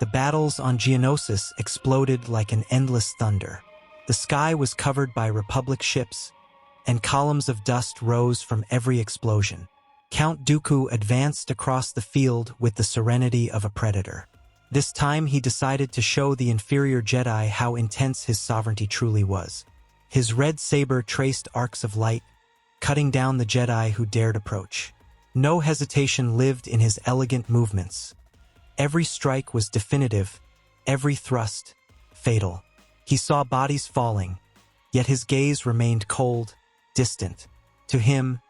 The battles on Geonosis exploded like an endless thunder. The sky was covered by Republic ships, and columns of dust rose from every explosion. Count Dooku advanced across the field with the serenity of a predator. This time he decided to show the inferior Jedi how intense his sovereignty truly was. His red saber traced arcs of light, cutting down the Jedi who dared approach. No hesitation lived in his elegant movements. Every strike was definitive, every thrust fatal. He saw bodies falling, yet his gaze remained cold, distant. To him,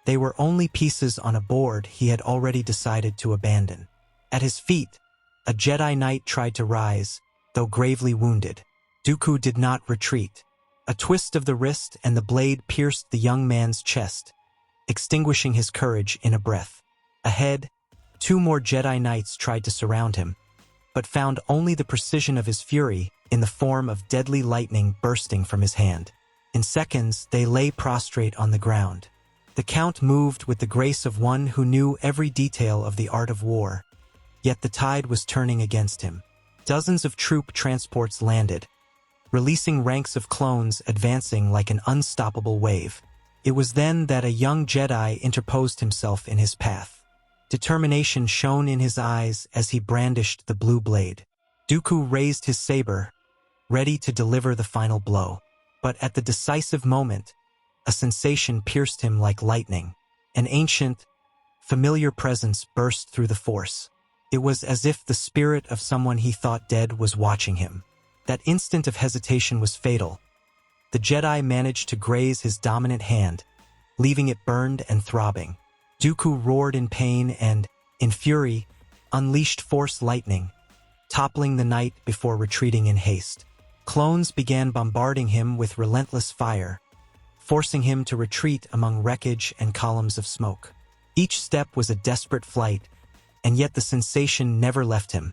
they were only pieces on a board he had already decided to abandon. At his feet, a Jedi Knight tried to rise, though gravely wounded. Dooku did not retreat. A twist of the wrist and the blade pierced the young man's chest, extinguishing his courage in a breath. Ahead, 2 more Jedi Knights tried to surround him, but found only the precision of his fury in the form of deadly lightning bursting from his hand. In seconds, they lay prostrate on the ground. The Count moved with the grace of one who knew every detail of the art of war, yet the tide was turning against him. Dozens of troop transports landed, releasing ranks of clones advancing like an unstoppable wave. It was then that a young Jedi interposed himself in his path. Determination shone in his eyes as he brandished the blue blade. Dooku raised his saber, ready to deliver the final blow. But at the decisive moment, a sensation pierced him like lightning. An ancient, familiar presence burst through the Force. It was as if the spirit of someone he thought dead was watching him. That instant of hesitation was fatal. The Jedi managed to graze his dominant hand, leaving it burned and throbbing. Dooku roared in pain and, in fury, unleashed Force lightning, toppling the knight before retreating in haste. Clones began bombarding him with relentless fire, forcing him to retreat among wreckage and columns of smoke. Each step was a desperate flight, and yet the sensation never left him.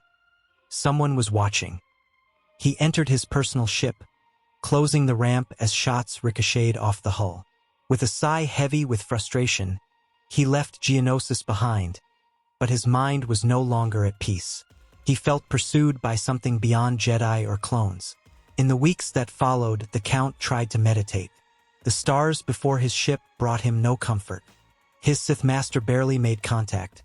Someone was watching. He entered his personal ship, closing the ramp as shots ricocheted off the hull. With a sigh heavy with frustration, he left Geonosis behind, but his mind was no longer at peace. He felt pursued by something beyond Jedi or clones. In the weeks that followed, the Count tried to meditate. The stars before his ship brought him no comfort. His Sith Master barely made contact,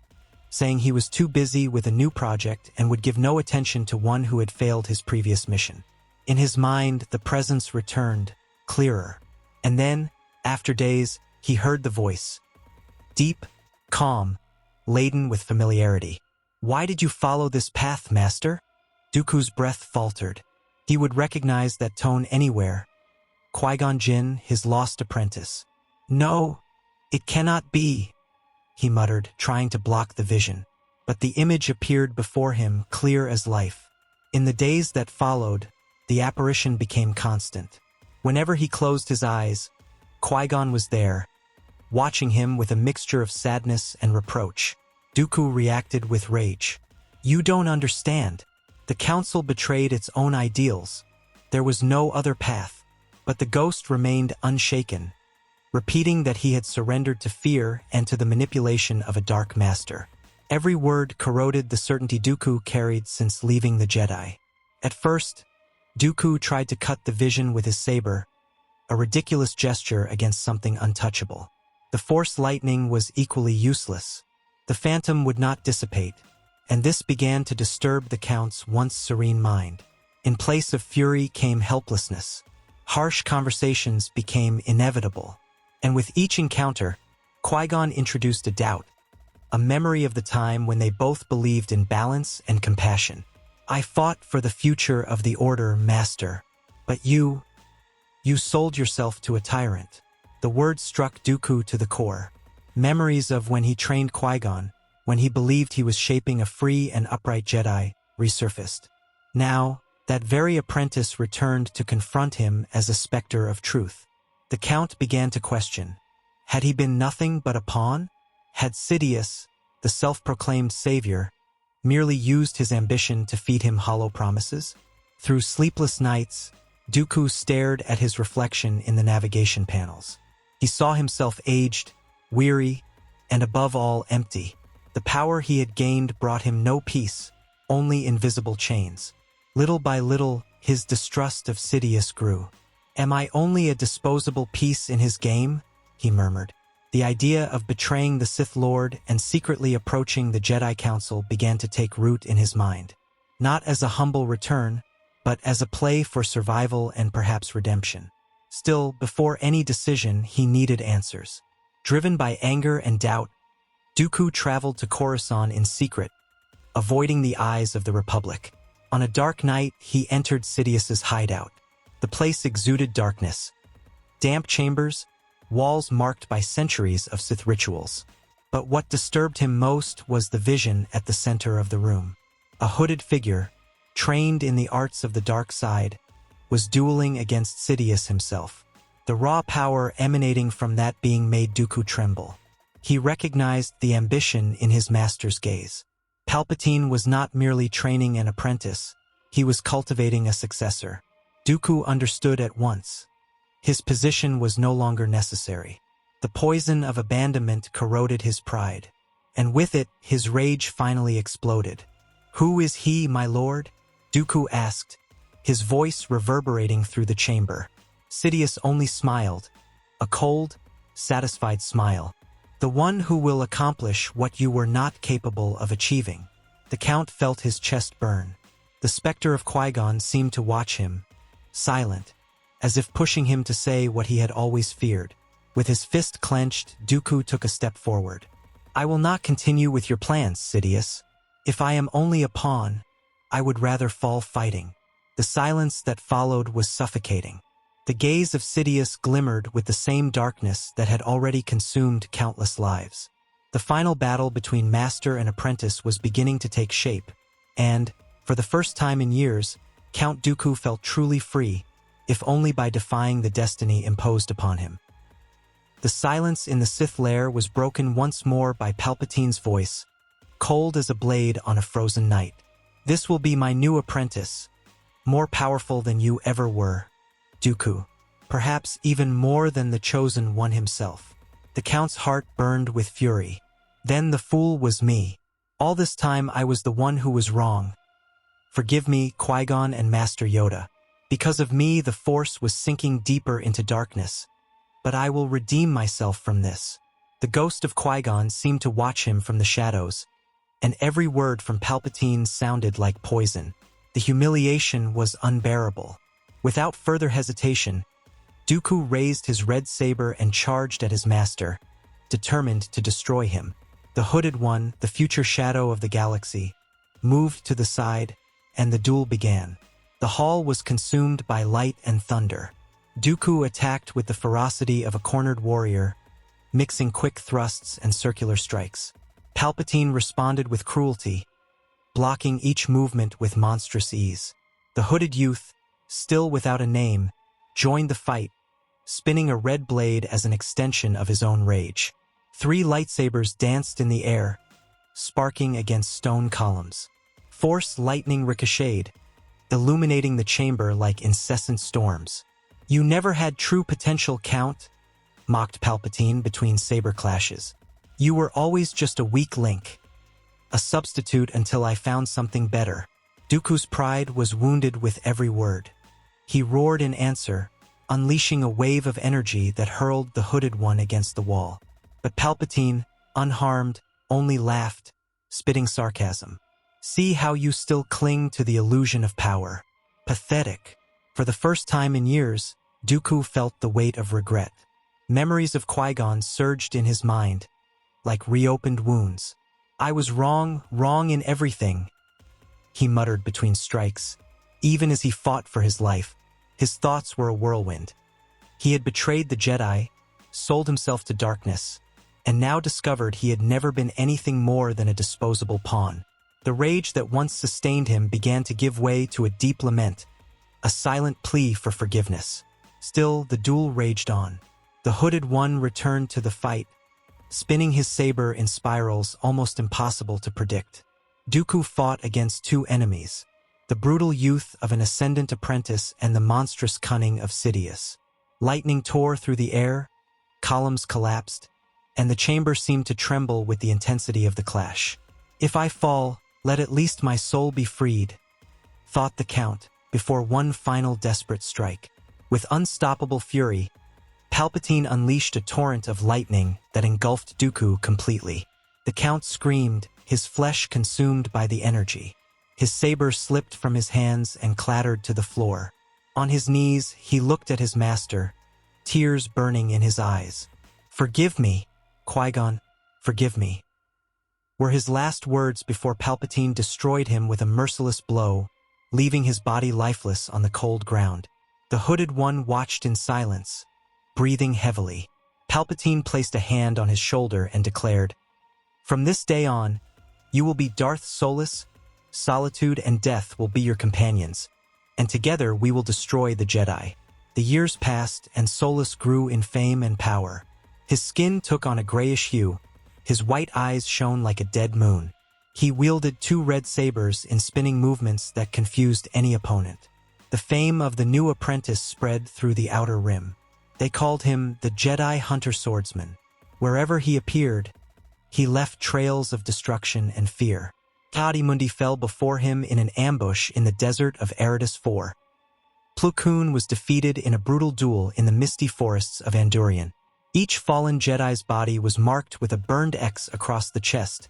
saying he was too busy with a new project and would give no attention to one who had failed his previous mission. In his mind, the presence returned, clearer. And then, after days, he heard the voice. Deep, calm, laden with familiarity. "Why did you follow this path, Master?" Dooku's breath faltered. He would recognize that tone anywhere. Qui-Gon Jinn, his lost apprentice. "No, it cannot be," he muttered, trying to block the vision. But the image appeared before him, clear as life. In the days that followed, the apparition became constant. Whenever he closed his eyes, Qui-Gon was there, watching him with a mixture of sadness and reproach. Dooku reacted with rage. "You don't understand. The Council betrayed its own ideals. There was no other path." But the ghost remained unshaken, repeating that he had surrendered to fear and to the manipulation of a dark master. Every word corroded the certainty Dooku carried since leaving the Jedi. At first, Dooku tried to cut the vision with his saber, a ridiculous gesture against something untouchable. The Force lightning was equally useless. The phantom would not dissipate, and this began to disturb the Count's once serene mind. In place of fury came helplessness. Harsh conversations became inevitable. And with each encounter, Qui-Gon introduced a doubt, a memory of the time when they both believed in balance and compassion. "I fought for the future of the Order, Master, but you sold yourself to a tyrant." The words struck Dooku to the core. Memories of when he trained Qui-Gon, when he believed he was shaping a free and upright Jedi, resurfaced. Now, that very apprentice returned to confront him as a specter of truth. The Count began to question. Had he been nothing but a pawn? Had Sidious, the self-proclaimed savior, merely used his ambition to feed him hollow promises? Through sleepless nights, Dooku stared at his reflection in the navigation panels. He saw himself aged, weary, and above all empty. The power he had gained brought him no peace, only invisible chains. Little by little, his distrust of Sidious grew. "Am I only a disposable piece in his game?" he murmured. The idea of betraying the Sith Lord and secretly approaching the Jedi Council began to take root in his mind. Not as a humble return, but as a play for survival and perhaps redemption. Still, before any decision, he needed answers. Driven by anger and doubt, Dooku traveled to Coruscant in secret, avoiding the eyes of the Republic. On a dark night, he entered Sidious's hideout. The place exuded darkness. Damp chambers, walls marked by centuries of Sith rituals. But what disturbed him most was the vision at the center of the room. A hooded figure, trained in the arts of the dark side, was dueling against Sidious himself. The raw power emanating from that being made Dooku tremble. He recognized the ambition in his master's gaze. Palpatine was not merely training an apprentice, he was cultivating a successor. Dooku understood at once. His position was no longer necessary. The poison of abandonment corroded his pride, and with it, his rage finally exploded. "Who is he, my lord?" Dooku asked, his voice reverberating through the chamber. Sidious only smiled, a cold, satisfied smile. "The one who will accomplish what you were not capable of achieving." The Count felt his chest burn. The specter of Qui-Gon seemed to watch him, silent, as if pushing him to say what he had always feared. With his fist clenched, Dooku took a step forward. "I will not continue with your plans, Sidious. If I am only a pawn, I would rather fall fighting." The silence that followed was suffocating. The gaze of Sidious glimmered with the same darkness that had already consumed countless lives. The final battle between master and apprentice was beginning to take shape, and, for the first time in years, Count Dooku felt truly free, if only by defying the destiny imposed upon him. The silence in the Sith lair was broken once more by Palpatine's voice, cold as a blade on a frozen night. "This will be my new apprentice, more powerful than you ever were, Dooku, perhaps even more than the Chosen One himself." The Count's heart burned with fury. "Then the fool was me. All this time I was the one who was wrong. Forgive me, Qui-Gon and Master Yoda. Because of me, the Force was sinking deeper into darkness. But I will redeem myself from this." The ghost of Qui-Gon seemed to watch him from the shadows, and every word from Palpatine sounded like poison. The humiliation was unbearable. Without further hesitation, Dooku raised his red saber and charged at his master, determined to destroy him. The Hooded One, the future shadow of the galaxy, moved to the side, and the duel began. The hall was consumed by light and thunder. Dooku attacked with the ferocity of a cornered warrior, mixing quick thrusts and circular strikes. Palpatine responded with cruelty, blocking each movement with monstrous ease. The hooded youth, still without a name, joined the fight, spinning a red blade as an extension of his own rage. 3 lightsabers danced in the air, sparking against stone columns. Force lightning ricocheted, illuminating the chamber like incessant storms. "You never had true potential, Count," mocked Palpatine between saber clashes. "You were always just a weak link, a substitute until I found something better." Dooku's pride was wounded with every word. He roared in answer, unleashing a wave of energy that hurled the Hooded One against the wall. But Palpatine, unharmed, only laughed, spitting sarcasm. "See how you still cling to the illusion of power. Pathetic." For the first time in years, Dooku felt the weight of regret. Memories of Qui-Gon surged in his mind, like reopened wounds. "I was wrong in everything," he muttered between strikes. Even as he fought for his life, his thoughts were a whirlwind. He had betrayed the Jedi, sold himself to darkness, and now discovered he had never been anything more than a disposable pawn. The rage that once sustained him began to give way to a deep lament, a silent plea for forgiveness. Still, the duel raged on. The Hooded One returned to the fight, spinning his saber in spirals almost impossible to predict. Dooku fought against 2 enemies, the brutal youth of an ascendant apprentice and the monstrous cunning of Sidious. Lightning tore through the air, columns collapsed, and the chamber seemed to tremble with the intensity of the clash. "If I fall, Let at least my soul be freed, thought the Count, before one final desperate strike. With unstoppable fury, Palpatine unleashed a torrent of lightning that engulfed Dooku completely. The Count screamed, his flesh consumed by the energy. His saber slipped from his hands and clattered to the floor. On his knees, he looked at his master, tears burning in his eyes. "Forgive me, Qui-Gon, forgive me," were his last words before Palpatine destroyed him with a merciless blow, leaving his body lifeless on the cold ground. The Hooded One watched in silence, breathing heavily. Palpatine placed a hand on his shoulder and declared, "From this day on, you will be Darth Solus. Solitude and death will be your companions, and together we will destroy the Jedi." The years passed, and Solus grew in fame and power. His skin took on a grayish hue, his white eyes shone like a dead moon. He wielded 2 red sabers in spinning movements that confused any opponent. The fame of the new apprentice spread through the Outer Rim. They called him the Jedi Hunter Swordsman. Wherever he appeared, he left trails of destruction and fear. Ki-Adi-Mundi fell before him in an ambush in the desert of Eridus IV. Plo Koon was defeated in a brutal duel in the misty forests of Andurian. Each fallen Jedi's body was marked with a burned X across the chest,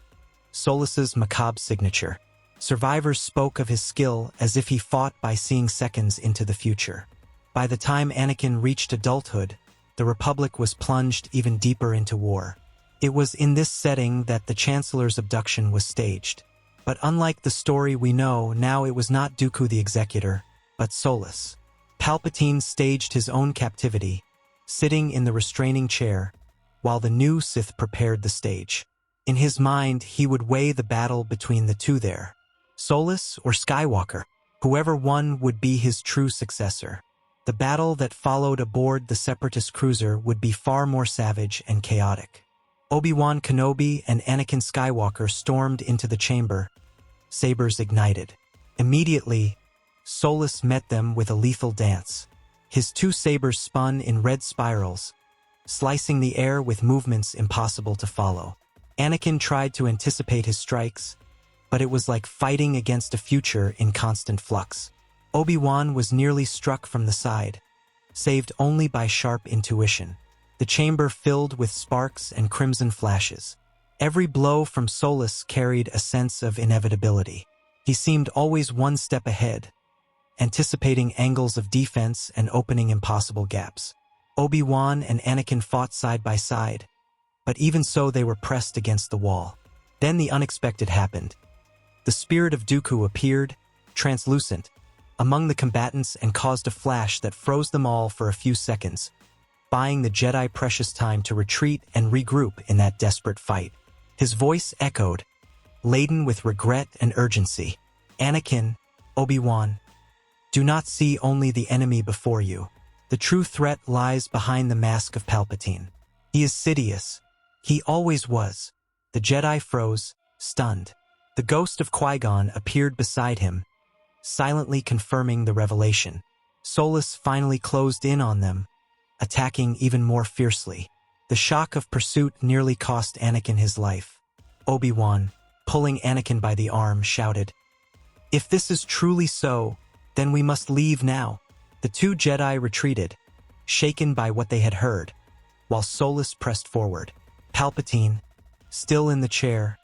Solus's macabre signature. Survivors spoke of his skill as if he fought by seeing seconds into the future. By the time Anakin reached adulthood, the Republic was plunged even deeper into war. It was in this setting that the Chancellor's abduction was staged. But unlike the story we know, now it was not Dooku the Executor, but Solus. Palpatine staged his own captivity, sitting in the restraining chair, while the new Sith prepared the stage. In his mind, he would weigh the battle between the two there. Solus or Skywalker, whoever won would be his true successor. The battle that followed aboard the Separatist cruiser would be far more savage and chaotic. Obi-Wan Kenobi and Anakin Skywalker stormed into the chamber, sabers ignited. Immediately, Solus met them with a lethal dance. His 2 sabers spun in red spirals, slicing the air with movements impossible to follow. Anakin tried to anticipate his strikes, but it was like fighting against a future in constant flux. Obi-Wan was nearly struck from the side, saved only by sharp intuition. The chamber filled with sparks and crimson flashes. Every blow from Solus carried a sense of inevitability. He seemed always one step ahead, anticipating angles of defense and opening impossible gaps. Obi-Wan and Anakin fought side by side, but even so they were pressed against the wall. Then the unexpected happened. The spirit of Dooku appeared, translucent, among the combatants and caused a flash that froze them all for a few seconds, buying the Jedi precious time to retreat and regroup in that desperate fight. His voice echoed, laden with regret and urgency. "Anakin, Obi-Wan, do not see only the enemy before you. The true threat lies behind the mask of Palpatine. He is Sidious. He always was." The Jedi froze, stunned. The ghost of Qui-Gon appeared beside him, silently confirming the revelation. Solus finally closed in on them, attacking even more fiercely. The shock of pursuit nearly cost Anakin his life. Obi-Wan, pulling Anakin by the arm, shouted, "If this is truly so, then we must leave now." The 2 Jedi retreated, shaken by what they had heard, while Solus pressed forward. Palpatine, still in the chair,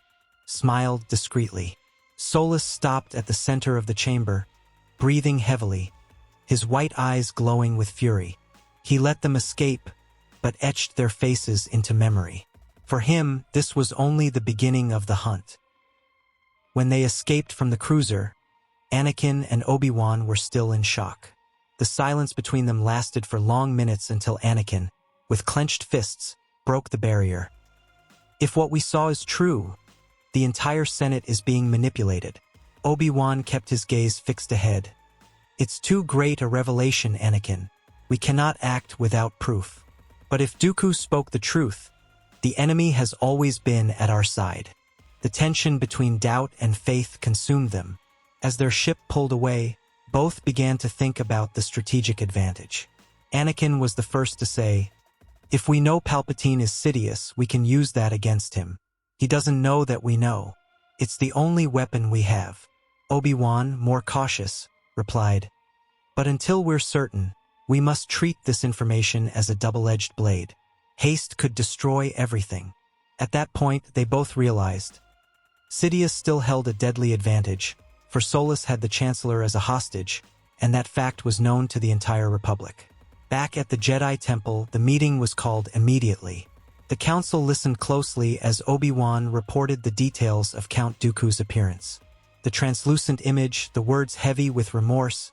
smiled discreetly. Solus stopped at the center of the chamber, breathing heavily, his white eyes glowing with fury. He let them escape, but etched their faces into memory. For him, this was only the beginning of the hunt. When they escaped from the cruiser, Anakin and Obi-Wan were still in shock. The silence between them lasted for long minutes until Anakin, with clenched fists, broke the barrier. "If what we saw is true, the entire Senate is being manipulated." Obi-Wan kept his gaze fixed ahead. "It's too great a revelation, Anakin. We cannot act without proof. But if Dooku spoke the truth, the enemy has always been at our side." The tension between doubt and faith consumed them. As their ship pulled away, both began to think about the strategic advantage. Anakin was the first to say, "If we know Palpatine is Sidious, we can use that against him. He doesn't know that we know. It's the only weapon we have. Obi-Wan, more cautious, replied. But until we're certain, we must treat this information as a double-edged blade. Haste could destroy everything. At that point, they both realized. Sidious still held a deadly advantage, for Solus had the Chancellor as a hostage, and that fact was known to the entire Republic. Back at the Jedi Temple, the meeting was called immediately. The Council listened closely as Obi-Wan reported the details of Count Dooku's appearance. The translucent image, the words heavy with remorse,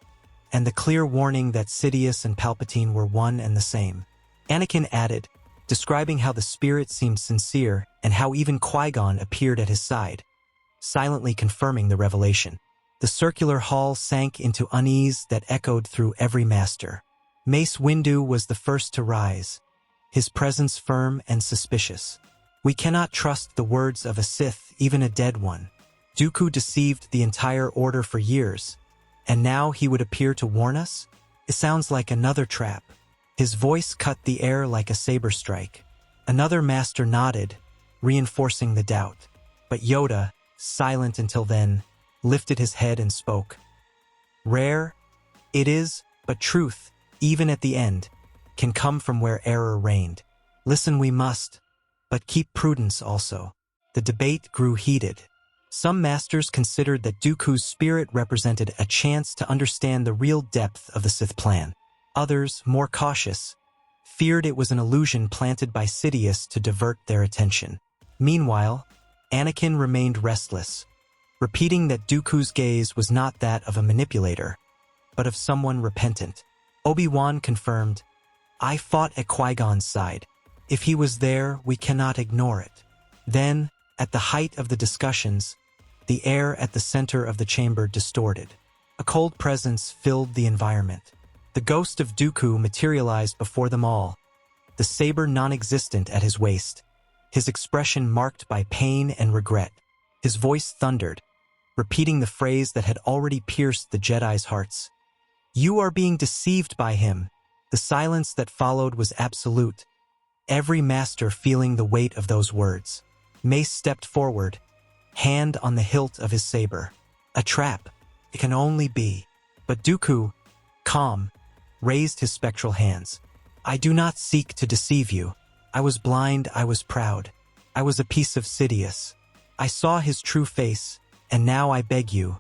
and the clear warning that Sidious and Palpatine were one and the same. Anakin added, describing how the spirit seemed sincere and how even Qui-Gon appeared at his side, silently confirming the revelation. The circular hall sank into unease that echoed through every master. Mace Windu was the first to rise, his presence firm and suspicious. We cannot trust the words of a Sith, even a dead one. Dooku deceived the entire order for years, and now he would appear to warn us? It sounds like another trap. His voice cut the air like a saber strike. Another master nodded, reinforcing the doubt. But Yoda, silent until then, lifted his head and spoke. Rare? It is, but truth, even at the end, can come from where error reigned. Listen we must, but keep prudence also. The debate grew heated. Some masters considered that Dooku's spirit represented a chance to understand the real depth of the Sith plan. Others, more cautious, feared it was an illusion planted by Sidious to divert their attention. Meanwhile, Anakin remained restless, repeating that Dooku's gaze was not that of a manipulator, but of someone repentant. Obi-Wan confirmed, I fought at Qui-Gon's side. If he was there, we cannot ignore it. Then, at the height of the discussions, the air at the center of the chamber distorted. A cold presence filled the environment. The ghost of Dooku materialized before them all, the saber non-existent at his waist, his expression marked by pain and regret. His voice thundered, repeating the phrase that had already pierced the Jedi's hearts. You are being deceived by him. The silence that followed was absolute, every master feeling the weight of those words. Mace stepped forward, hand on the hilt of his saber. A trap. It can only be. But Dooku, calm, raised his spectral hands. I do not seek to deceive you. I was blind, I was proud. I was a piece of Sidious. I saw his true face, and now I beg you,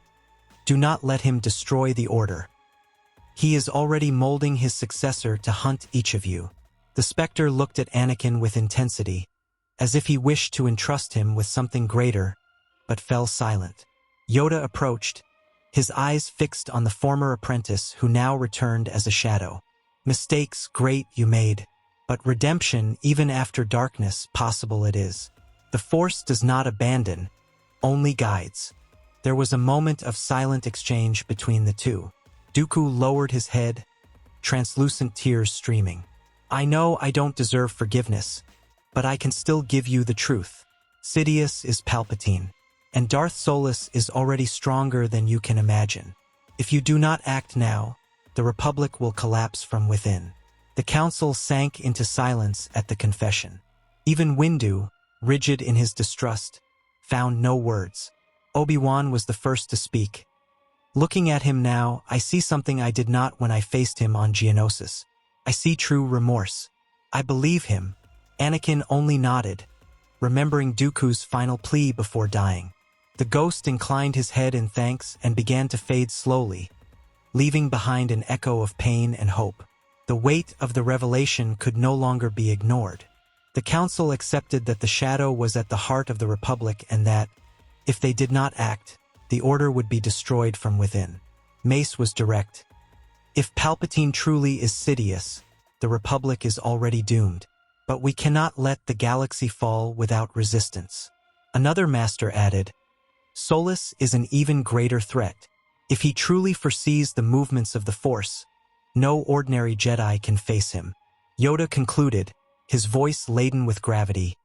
do not let him destroy the order. He is already molding his successor to hunt each of you. The specter looked at Anakin with intensity, as if he wished to entrust him with something greater, but fell silent. Yoda approached, his eyes fixed on the former apprentice who now returned as a shadow. Mistakes great you made, but redemption even after darkness possible it is. The Force does not abandon, only guides. There was a moment of silent exchange between the two. Dooku lowered his head, translucent tears streaming. I know I don't deserve forgiveness, but I can still give you the truth. Sidious is Palpatine, and Darth Solus is already stronger than you can imagine. If you do not act now, the Republic will collapse from within. The Council sank into silence at the confession. Even Windu, rigid in his distrust, found no words. Obi-Wan was the first to speak. Looking at him now, I see something I did not when I faced him on Geonosis. I see true remorse. I believe him. Anakin only nodded, remembering Dooku's final plea before dying. The ghost inclined his head in thanks and began to fade slowly, leaving behind an echo of pain and hope. The weight of the revelation could no longer be ignored. The Council accepted that the shadow was at the heart of the Republic and that, if they did not act, the order would be destroyed from within. Mace was direct. If Palpatine truly is Sidious, the Republic is already doomed. But we cannot let the galaxy fall without resistance. Another master added, Solus is an even greater threat. If he truly foresees the movements of the Force, no ordinary Jedi can face him. Yoda concluded, his voice laden with gravity.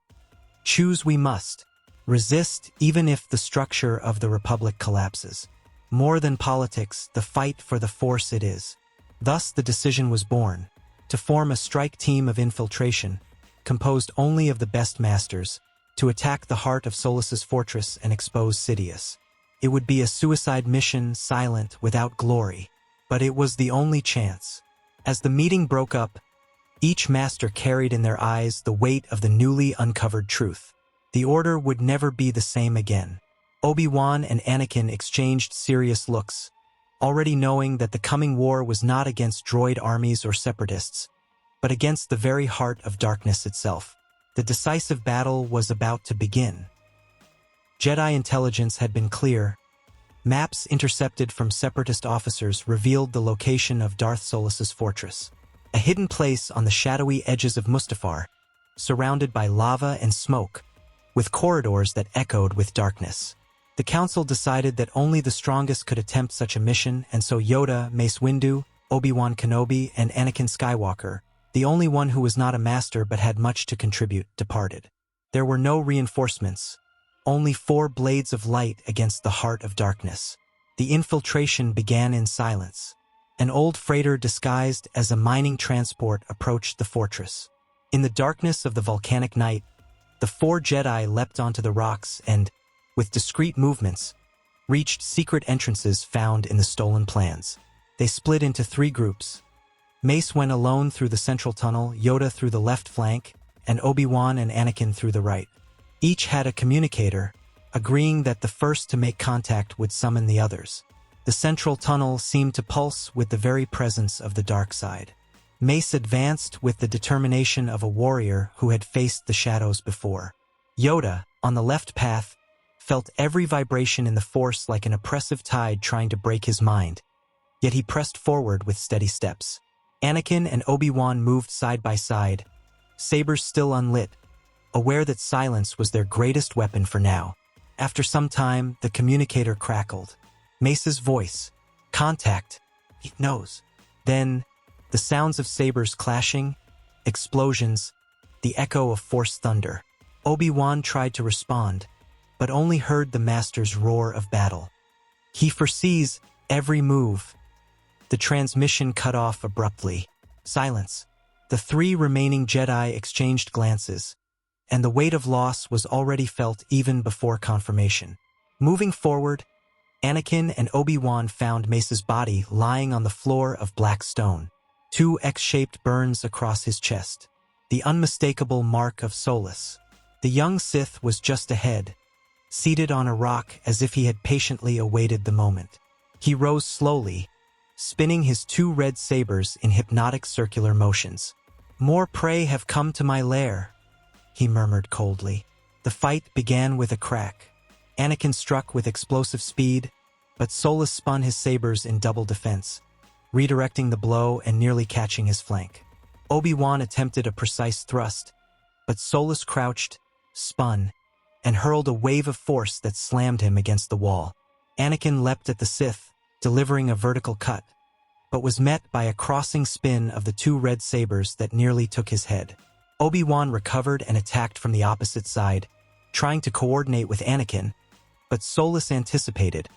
Choose we must. Resist even if the structure of the Republic collapses. More than politics, the fight for the Force it is. Thus the decision was born, to form a strike team of infiltration, composed only of the best masters, to attack the heart of Solus's fortress and expose Sidious. It would be a suicide mission, silent, without glory. But it was the only chance. As the meeting broke up, each master carried in their eyes the weight of the newly uncovered truth. The Order would never be the same again. Obi-Wan and Anakin exchanged serious looks, already knowing that the coming war was not against droid armies or separatists, but against the very heart of darkness itself. The decisive battle was about to begin. Jedi intelligence had been clear. Maps intercepted from separatist officers revealed the location of Darth Solus's fortress, a hidden place on the shadowy edges of Mustafar, surrounded by lava and smoke, with corridors that echoed with darkness. The Council decided that only the strongest could attempt such a mission, and so Yoda, Mace Windu, Obi-Wan Kenobi, and Anakin Skywalker, the only one who was not a master but had much to contribute, departed. There were no reinforcements, only 4 blades of light against the heart of darkness. The infiltration began in silence. An old freighter disguised as a mining transport approached the fortress. In the darkness of the volcanic night, the 4 Jedi leapt onto the rocks and, with discreet movements, reached secret entrances found in the stolen plans. They split into 3 groups. Mace went alone through the central tunnel, Yoda through the left flank, and Obi-Wan and Anakin through the right. Each had a communicator, agreeing that the first to make contact would summon the others. The central tunnel seemed to pulse with the very presence of the dark side. Mace advanced with the determination of a warrior who had faced the shadows before. Yoda, on the left path, felt every vibration in the Force like an oppressive tide trying to break his mind, yet he pressed forward with steady steps. Anakin and Obi-Wan moved side by side, sabers still unlit, aware that silence was their greatest weapon for now. After some time, the communicator crackled. Mace's voice. Contact. He knows. Then, the sounds of sabers clashing, explosions, the echo of Force thunder. Obi-Wan tried to respond, but only heard the Master's roar of battle. He foresees every move. The transmission cut off abruptly. Silence. The 3 remaining Jedi exchanged glances, and the weight of loss was already felt even before confirmation. Moving forward, Anakin and Obi-Wan found Mace's body lying on the floor of black stone, 2 X-shaped burns across his chest, the unmistakable mark of Solus. The young Sith was just ahead, seated on a rock as if he had patiently awaited the moment. He rose slowly, spinning his 2 red sabers in hypnotic circular motions. "More prey have come to my lair," he murmured coldly. The fight began with a crack. Anakin struck with explosive speed, but Solus spun his sabers in double defense, redirecting the blow and nearly catching his flank. Obi-Wan attempted a precise thrust, but Solus crouched, spun, and hurled a wave of force that slammed him against the wall. Anakin leapt at the Sith, delivering a vertical cut, but was met by a crossing spin of the 2 red sabers that nearly took his head. Obi-Wan recovered and attacked from the opposite side, trying to coordinate with Anakin, but Solus anticipated,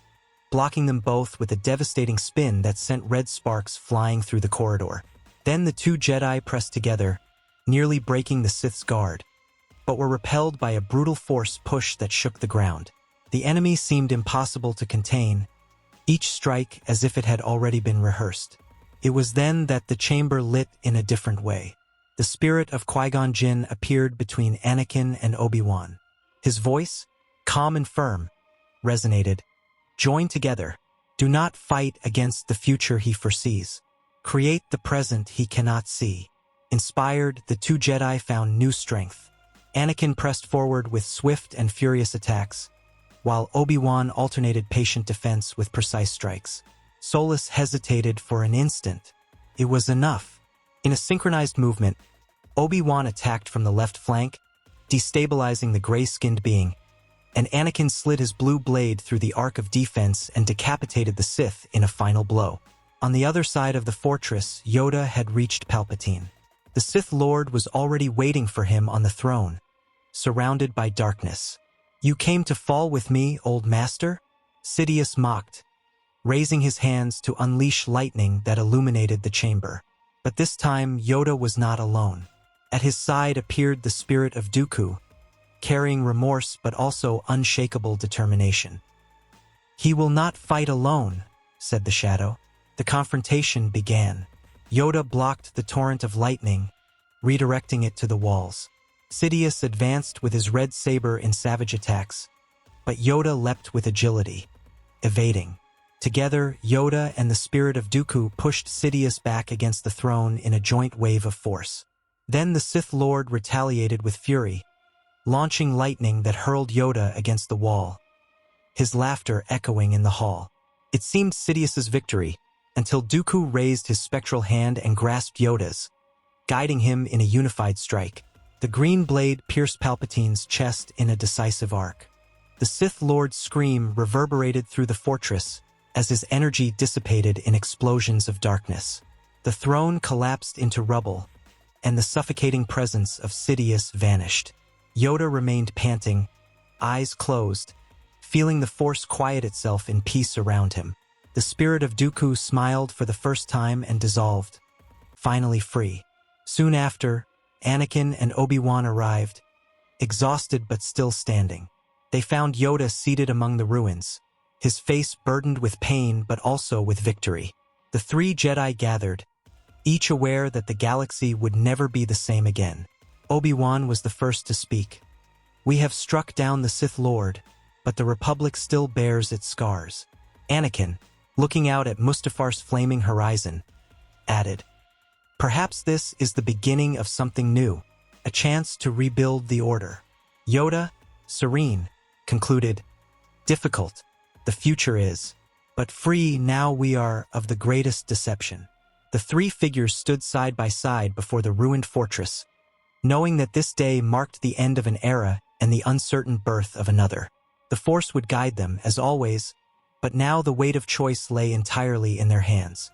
blocking them both with a devastating spin that sent red sparks flying through the corridor. Then the 2 Jedi pressed together, nearly breaking the Sith's guard, but were repelled by a brutal force push that shook the ground. The enemy seemed impossible to contain, each strike as if it had already been rehearsed. It was then that the chamber lit in a different way. The spirit of Qui-Gon Jinn appeared between Anakin and Obi-Wan. His voice, calm and firm, resonated. "Join together. Do not fight against the future he foresees. Create the present he cannot see." Inspired, the 2 Jedi found new strength. Anakin pressed forward with swift and furious attacks, while Obi-Wan alternated patient defense with precise strikes. Solus hesitated for an instant. It was enough. In a synchronized movement, Obi-Wan attacked from the left flank, destabilizing the gray-skinned being, and Anakin slid his blue blade through the arc of defense and decapitated the Sith in a final blow. On the other side of the fortress, Yoda had reached Palpatine. The Sith Lord was already waiting for him on the throne, surrounded by darkness. "You came to fall with me, old master?" Sidious mocked, raising his hands to unleash lightning that illuminated the chamber. But this time, Yoda was not alone. At his side appeared the spirit of Dooku, carrying remorse but also unshakable determination. "He will not fight alone," said the shadow. The confrontation began. Yoda blocked the torrent of lightning, redirecting it to the walls. Sidious advanced with his red saber in savage attacks, but Yoda leapt with agility, evading. Together, Yoda and the spirit of Dooku pushed Sidious back against the throne in a joint wave of force. Then the Sith Lord retaliated with fury, launching lightning that hurled Yoda against the wall, his laughter echoing in the hall. It seemed Sidious's victory, until Dooku raised his spectral hand and grasped Yoda's, guiding him in a unified strike. The green blade pierced Palpatine's chest in a decisive arc. The Sith Lord's scream reverberated through the fortress as his energy dissipated in explosions of darkness. The throne collapsed into rubble, and the suffocating presence of Sidious vanished. Yoda remained panting, eyes closed, feeling the Force quiet itself in peace around him. The spirit of Dooku smiled for the first time and dissolved, finally free. Soon after, Anakin and Obi-Wan arrived, exhausted but still standing. They found Yoda seated among the ruins, his face burdened with pain but also with victory. The three Jedi gathered, each aware that the galaxy would never be the same again. Obi-Wan was the first to speak. "We have struck down the Sith Lord, but the Republic still bears its scars." Anakin, looking out at Mustafar's flaming horizon, added, "Perhaps this is the beginning of something new, a chance to rebuild the Order." Yoda, serene, concluded, "Difficult, the future is, but free now we are of the greatest deception." The three figures stood side by side before the ruined fortress, knowing that this day marked the end of an era and the uncertain birth of another. The Force would guide them, as always, but now the weight of choice lay entirely in their hands.